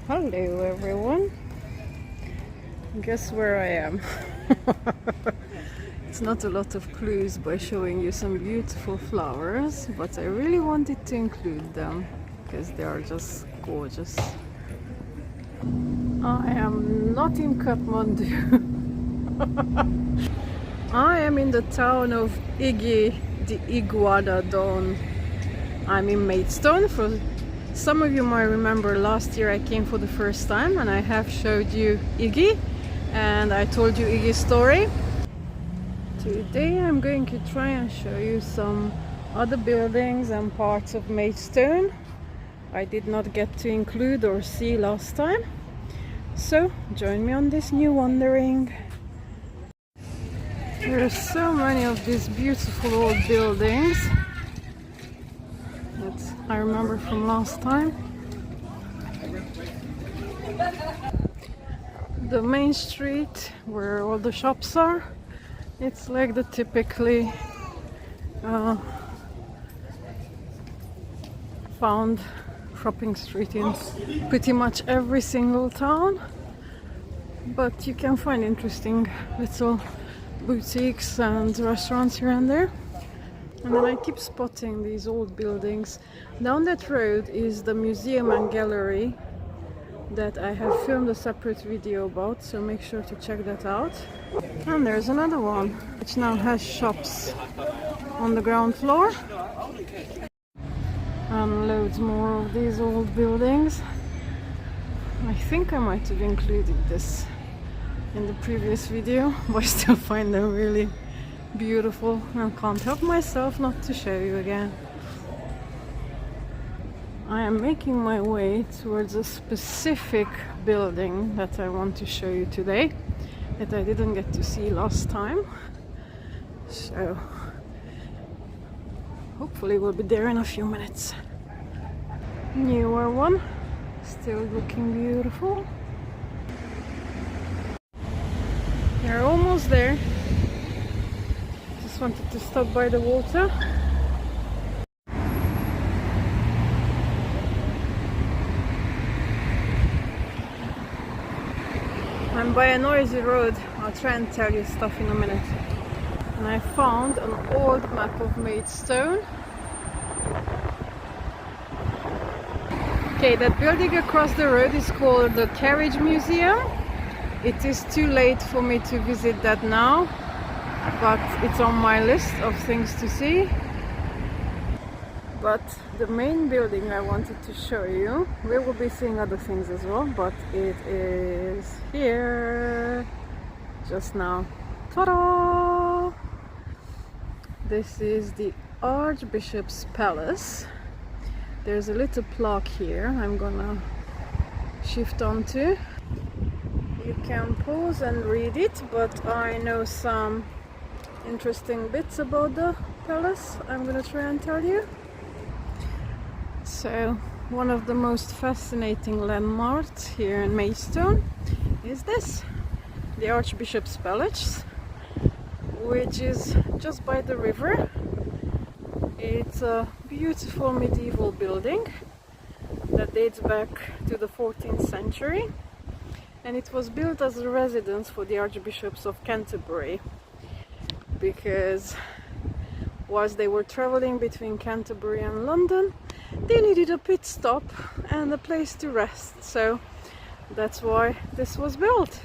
Hello everyone. Guess where I am? It's not a lot of clues by showing you some beautiful flowers, but I really wanted to include them because they are just gorgeous. I am not in Kathmandu. I am in the town of Igi, the Iguana Dawn. I'm in Maidstone. For some of you might remember last year I came for the first time and I have showed you Iggy and I told you Iggy's story. Today I'm going to try and show you some other buildings and parts of Maidstone I did not get to include or see last time. So join me on this new wandering. There are so many of these beautiful old buildings that I remember from last time. The main street where all the shops are, it's like the typically found shopping street in pretty much every single town, but you can find interesting little boutiques and restaurants here and there. And then I keep spotting these old buildings. Down that road is the museum and gallery that I have filmed a separate video about, so make sure to check that out. And there's another one which now has shops on the ground floor and loads more of these old buildings. I think I might have included this in the previous video, but I still find them really beautiful and can't help myself not to show you again. I am making my way towards a specific building that I want to show you today that I didn't get to see last time, so hopefully we'll be there in a few minutes. Newer one, still looking beautiful. We're almost there. Just wanted to stop by the water. I'm by a noisy road. I'll try and tell you stuff in a minute. And I found an old map of Maidstone. Okay, that building across the road is called the Carriage Museum. It is too late for me to visit that now, but it's on my list of things to see. But the main building I wanted to show you, we will be seeing other things as well, but it is here just now. Ta-da! This is the Archbishop's Palace. There's a little plaque here I'm gonna shift onto. You can pause and read it, but I know some interesting bits about the palace I'm gonna try and tell you. So, one of the most fascinating landmarks here in Maidstone is this, the Archbishop's Palace, which is just by the river. It's a beautiful medieval building that dates back to the 14th century, and it was built as a residence for the Archbishops of Canterbury, because whilst they were traveling between Canterbury and London, they needed a pit stop and a place to rest, so that's why this was built.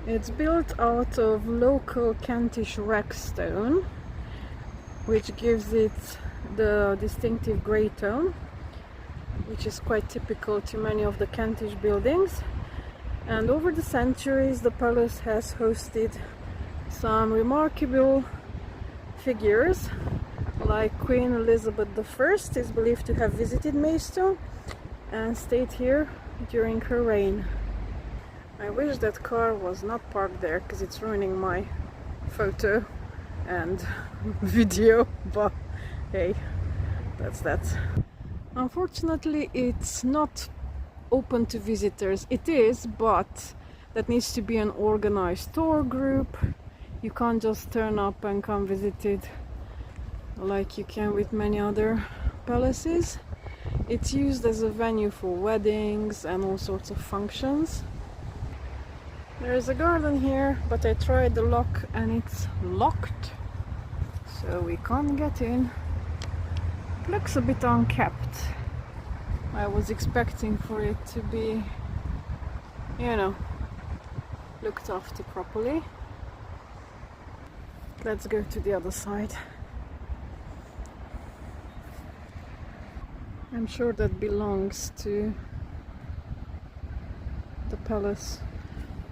It's built out of local Kentish wreck stone, which gives it the distinctive grey tone, which is quite typical to many of the Kentish buildings. And over the centuries the palace has hosted some remarkable figures, like Queen Elizabeth I is believed to have visited Maidstone and stayed here during her reign. I wish that car was not parked there because it's ruining my photo and video, but hey, that's that. Unfortunately, it's not open to visitors. It is, but that needs to be an organized tour group. You can't just turn up and come visit it like you can with many other palaces. It's used as a venue for weddings and all sorts of functions. There is a garden here, but I tried the lock and it's locked, so we can't get in. It looks a bit unkept. I was expecting for it to be, you know, looked after properly. Let's go to the other side. I'm sure that belongs to the palace.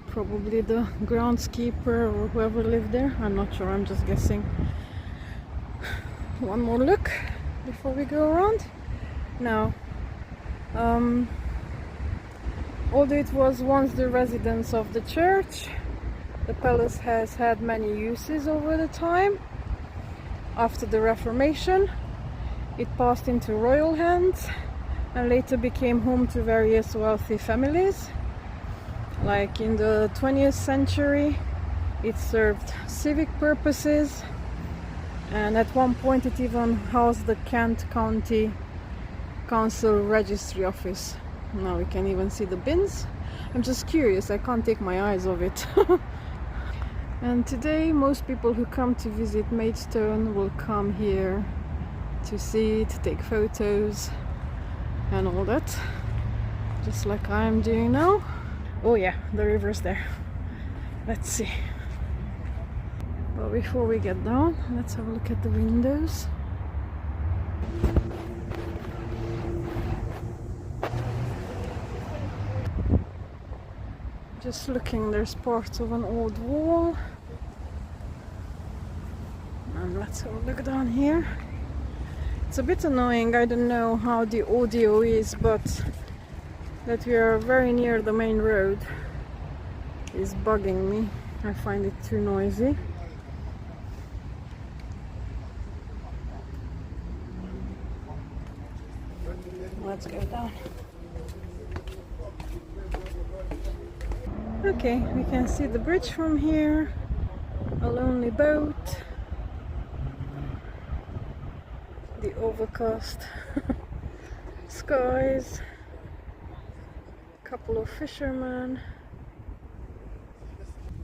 Probably the groundskeeper or whoever lived there. I'm not sure, I'm just guessing. One more look before we go around. Now, although it was once the residence of the church, the palace has had many uses over the time. After the Reformation, it passed into royal hands and later became home to various wealthy families. Like in the 20th century, it served civic purposes, and at one point it even housed the Kent County Council Registry Office. Now we can even see the bins. I'm just curious, I can't take my eyes off it. And today most people who come to visit Maidstone will come here to see it, take photos and all that, just like I'm doing now. Oh yeah, the river's there. Let's see. But before we get down, let's have a look at the windows. Just looking, there's parts of an old wall. And let's have a look down here. It's a bit annoying, I don't know how the audio is, but that we are very near the main road is bugging me. I find it too noisy. Let's go down. Okay, we can see the bridge from here, a lonely boat, the overcast skies, a couple of fishermen,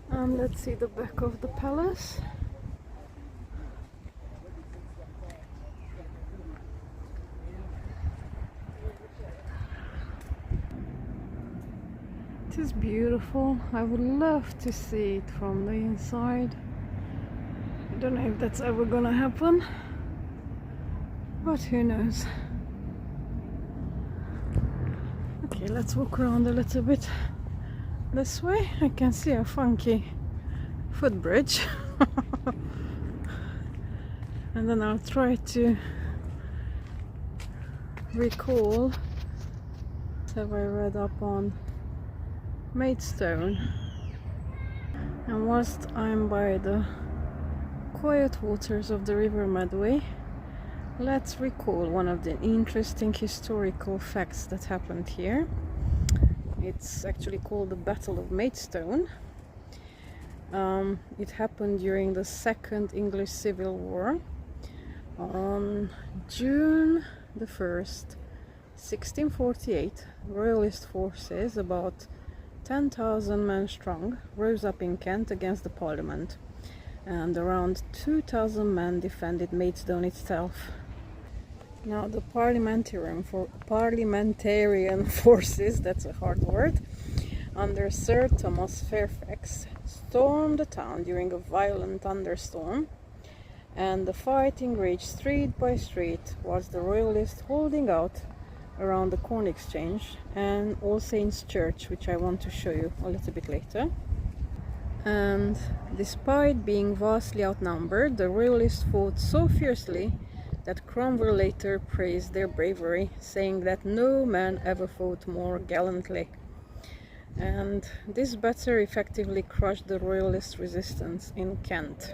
and let's see the back of the palace. It is beautiful. I would love to see it from the inside. I don't know if that's ever gonna happen, but who knows. Okay, let's walk around a little bit this way. I can see a funky footbridge. And then I'll try to recall, have I read up on Maidstone. And whilst I'm by the quiet waters of the River Medway, let's recall one of the interesting historical facts that happened here. It's actually called the Battle of Maidstone. It happened during the Second English Civil War on June the 1st, 1648. Royalist forces, about 10,000 men strong, rose up in Kent against the Parliament, and around 2,000 men defended Maidstone itself. Now the parliamentarian forces, that's a hard word, under Sir Thomas Fairfax, stormed the town during a violent thunderstorm, and the fighting raged street by street, whilst the royalists holding out around the Corn Exchange and All Saints Church, which I want to show you a little bit later. And despite being vastly outnumbered, the royalists fought so fiercely that Cromwell later praised their bravery, saying that no man ever fought more gallantly. And this battle effectively crushed the royalist resistance in Kent.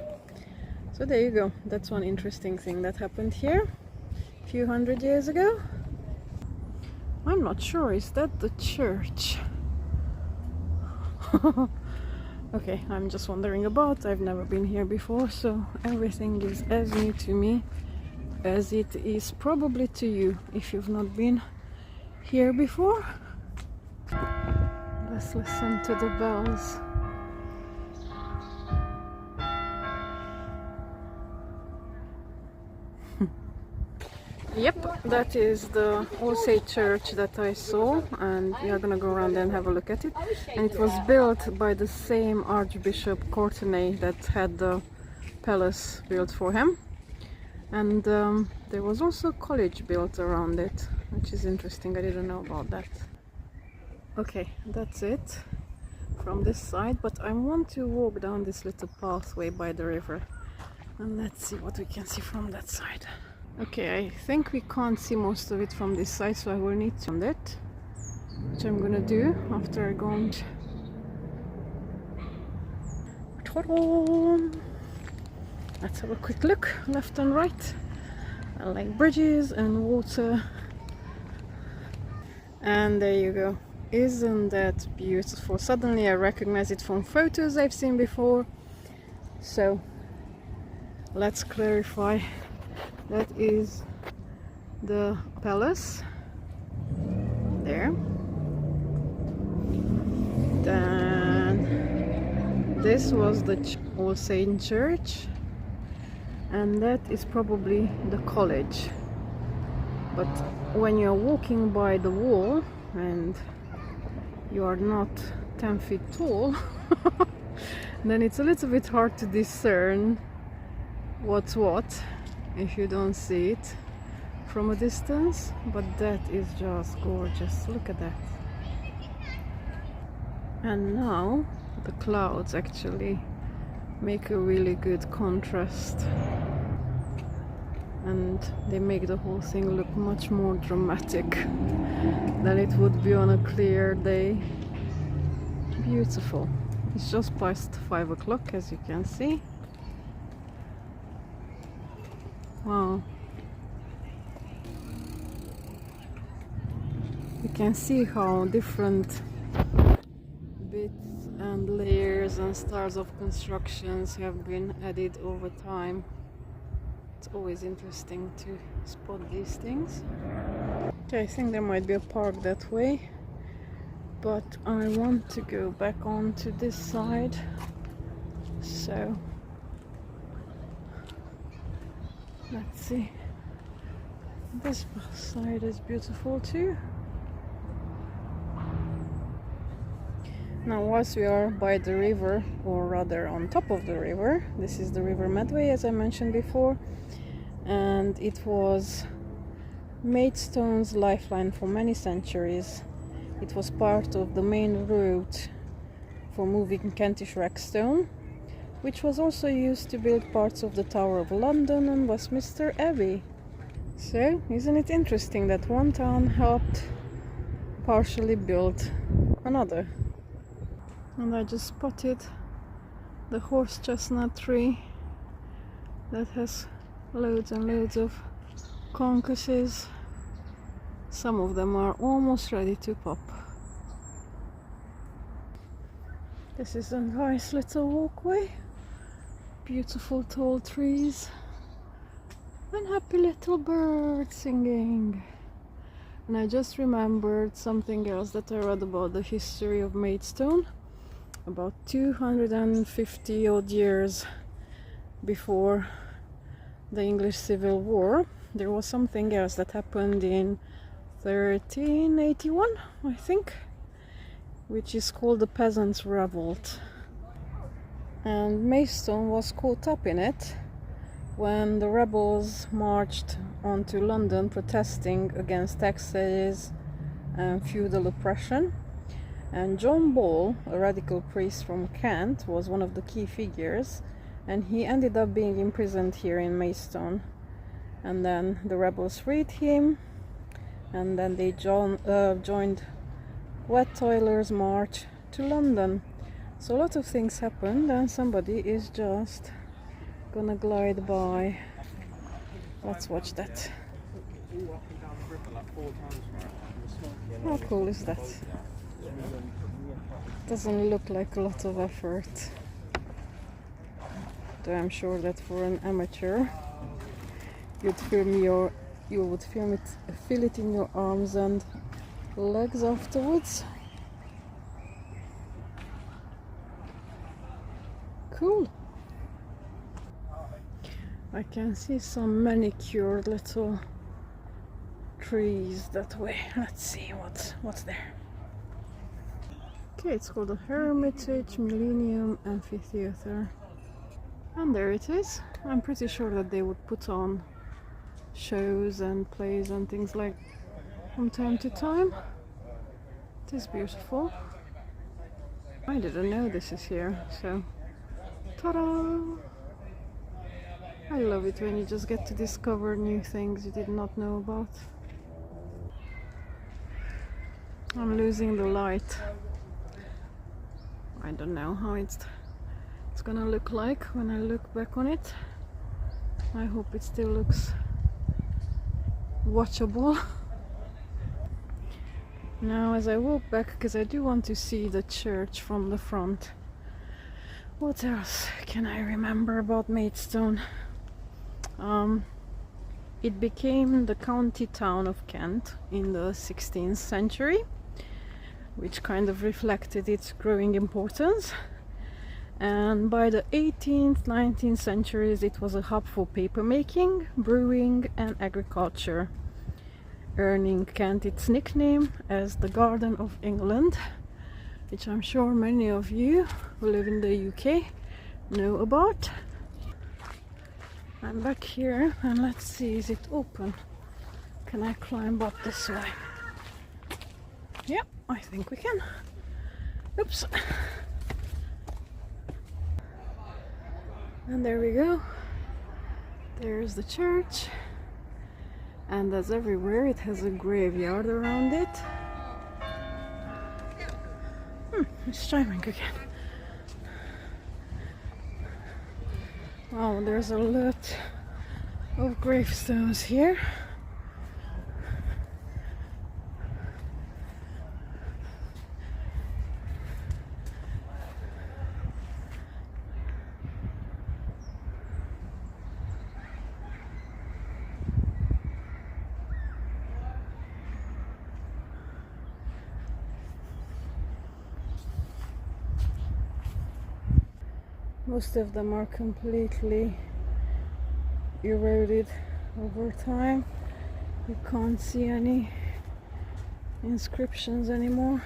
So there you go, that's one interesting thing that happened here a few hundred years ago. I'm not sure, is that the church? Okay, I'm just wandering about. I've never been here before, so everything is as new to me as it is probably to you if you've not been here before. Let's listen to the bells. Yep, that is the All Saints Church that I saw, and we are gonna go around and have a look at it. And it was built by the same Archbishop Courtenay that had the palace built for him. And there was also a college built around it, which is interesting. I didn't know about that. Okay, that's it from this side, but I want to walk down this little pathway by the river, and let's see what we can see from that side. Okay, I think we can't see most of it from this side, so I will need to on it, which I'm gonna do after I go on. Let's have a quick look left and right. I like bridges and water. And there you go. Isn't that beautiful? Suddenly I recognize it from photos I've seen before. So let's clarify. That is the palace there. Then this was the All Saints Church, and that is probably the college. But when you're walking by the wall and you are not 10 feet tall, then it's a little bit hard to discern what's what if you don't see it from a distance. But that is just gorgeous. Look at that. And now the clouds actually make a really good contrast, and they make the whole thing look much more dramatic than it would be on a clear day. Beautiful. It's just past 5 o'clock, as you can see. Wow. You can see how different bits and layers and styles of constructions have been added over time. It's always interesting to spot these things. Okay, I think there might be a park that way, but I want to go back on to this side. So let's see. This side is beautiful too. Now, whilst we are by the river, or rather on top of the river, this is the River Medway, as I mentioned before, and it was Maidstone's lifeline for many centuries. It was part of the main route for moving Kentish wreckstone, which was also used to build parts of the Tower of London and Westminster Abbey. So, isn't it interesting that one town helped partially build another? And I just spotted the horse chestnut tree that has loads and loads of concuses. Some of them are almost ready to pop. This is a nice little walkway. Beautiful tall trees and happy little birds singing. And I just remembered something else that I read about the history of Maidstone. About 250 odd years before the English Civil War, there was something else that happened in 1381, I think, which is called the Peasants' Revolt. And Maidstone was caught up in it when the rebels marched onto London protesting against taxes and feudal oppression. And John Ball, a radical priest from Kent, was one of the key figures, and he ended up being imprisoned here in Maidstone. And then the rebels freed him, and then they joined Wet Toilers' march to London. So a lot of things happened, and somebody is just gonna glide by. Let's watch that. How cool is that? Doesn't look like a lot of effort, though I'm sure that for an amateur you would feel it in your arms and legs afterwards. Cool. I can see some manicured little trees that way. Let's see what's there. Okay, it's called the Hermitage Millennium Amphitheater. And there it is. I'm pretty sure that they would put on shows and plays and things like from time to time. It is beautiful. I didn't know this is here, so ta-da! I love it when you just get to discover new things you did not know about. I'm losing the light. I don't know how it's gonna look like when I look back on it. I hope it still looks watchable. Now as I walk back, because I do want to see the church from the front. What else can I remember about Maidstone? It became the county town of Kent in the 16th century, which kind of reflected its growing importance. And by the 18th, 19th centuries it was a hub for papermaking, brewing and agriculture, earning Kent its nickname as the Garden of England, which I'm sure many of you who live in the UK know about. I'm back here and let's see, is it open? Can I climb up this way? Yep, I think we can. Oops. And there we go. There's the church. And as everywhere, it has a graveyard around it. It's chiming again. Wow, there's a lot of gravestones here. Most of them are completely eroded over time. You can't see any inscriptions anymore.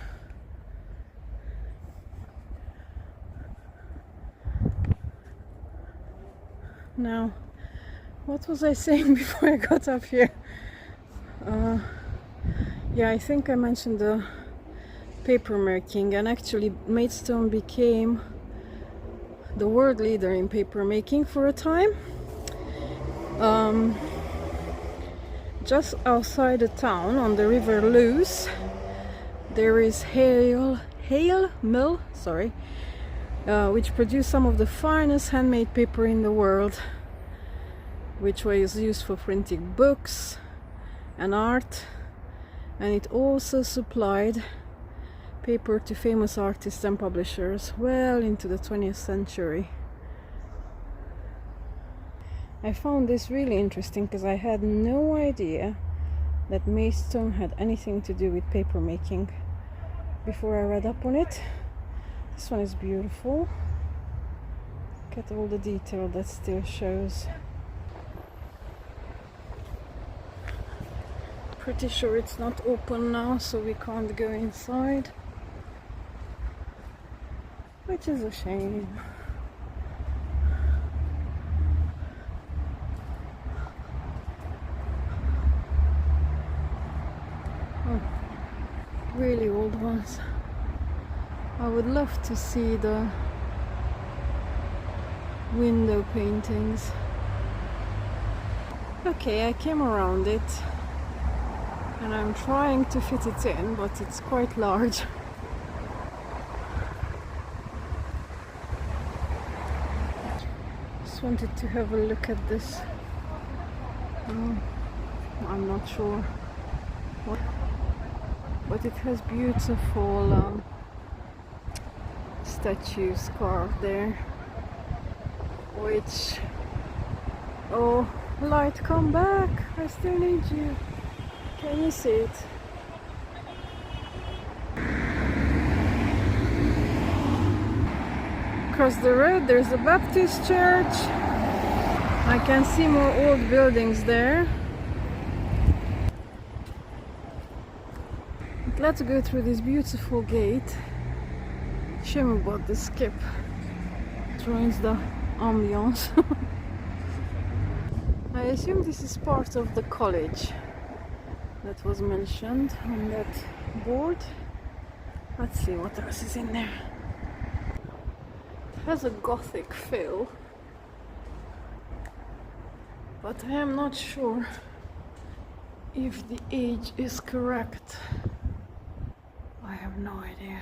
Now, what was I saying before I got up here? Yeah, I think I mentioned the papermaking, and actually Maidstone became the world leader in papermaking for a time. Just outside the town on the River Luce there is Hale Mill, which produced some of the finest handmade paper in the world, which was used for printing books and art, and it also supplied paper to famous artists and publishers well into the 20th century. I found this really interesting because I had no idea that Maidstone had anything to do with papermaking before I read up on it. This one is beautiful. Look at all the detail that still shows. Pretty sure it's not open now, so we can't go inside, which is a shame. Oh, really old ones. I would love to see the window paintings. Okay, I came around it and I'm trying to fit it in, but it's quite large. Just wanted to have a look at this. I'm not sure what, but it has beautiful statues carved there, which, oh, Light, come back. I still need you. Can you see it? Across the road there's a Baptist church. I can see more old buildings there. But let's go through this beautiful gate. Shame about the skip. It ruins the ambiance. I assume this is part of the college that was mentioned on that board. Let's see what else is in there. It has a gothic feel, but I am not sure if the age is correct. I have no idea.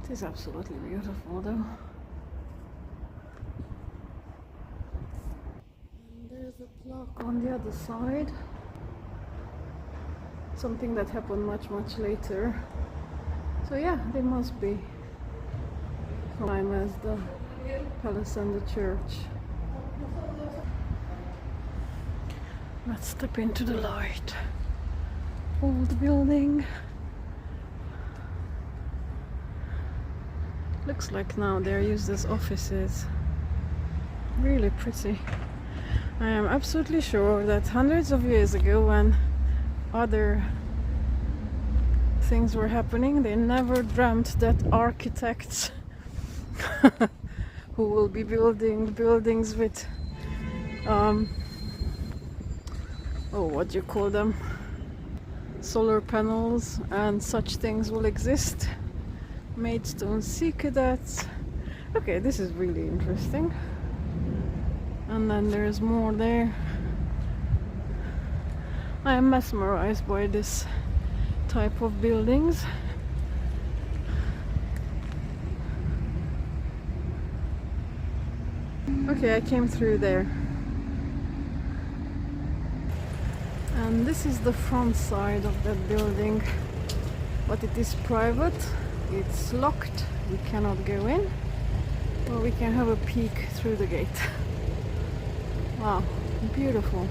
It is absolutely beautiful though. And there's a plaque on the other side. Something that happened much later. So yeah, they must be same as the palace and the church. Let's step into the light. Old building. Looks like now they're used as offices. Really pretty. I am absolutely sure that hundreds of years ago, when other things were happening, they never dreamt that architects who will be building buildings with what do you call them, solar panels and such things will exist. Maidstone Sea Cadets. Okay, this is really interesting. And then there's more there. I am mesmerized by this type of buildings. Okay, I came through there. And this is the front side of that building, but it is private. It's locked, we cannot go in, but we can have a peek through the gate. Wow, beautiful.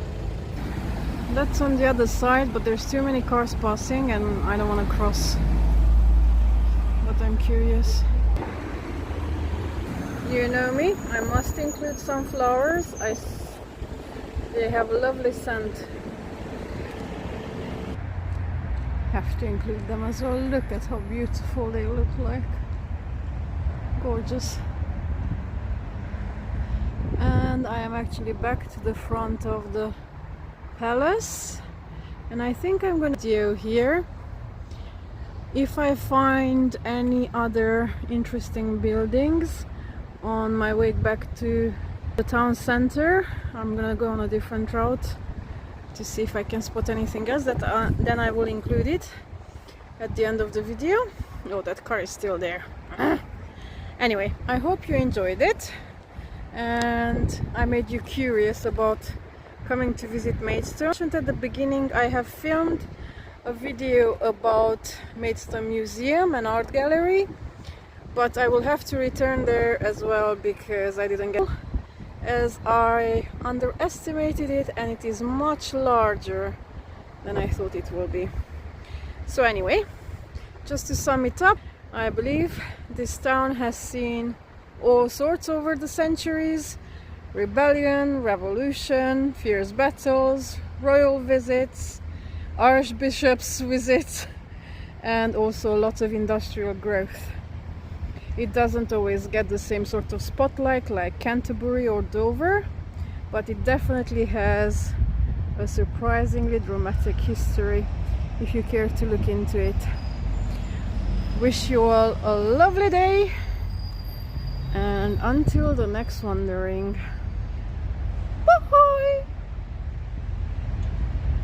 That's on the other side, but there's too many cars passing and I don't want to cross. But I'm curious. You know me, I must include some flowers. They have a lovely scent. Have to include them as well. Look at how beautiful they look like. Gorgeous. And I am actually back to the front of the palace, and I think I'm going to do here. If I find any other interesting buildings on my way back to the town center, I'm gonna go on a different route to see if I can spot anything else that then I will include it at the end of the video. Oh, that car is still there. Anyway, I hope you enjoyed it and I made you curious about coming to visit Maidstone. At the beginning, I have filmed a video about Maidstone Museum and Art Gallery, but I will have to return there as well because I didn't get, as I underestimated it and it is much larger than I thought it will be. So anyway, just to sum it up, I believe this town has seen all sorts over the centuries: rebellion, revolution, fierce battles, royal visits, archbishops' visits, and also lots of industrial growth. It doesn't always get the same sort of spotlight like Canterbury or Dover, but it definitely has a surprisingly dramatic history if you care to look into it. Wish you all a lovely day, and until the next wandering.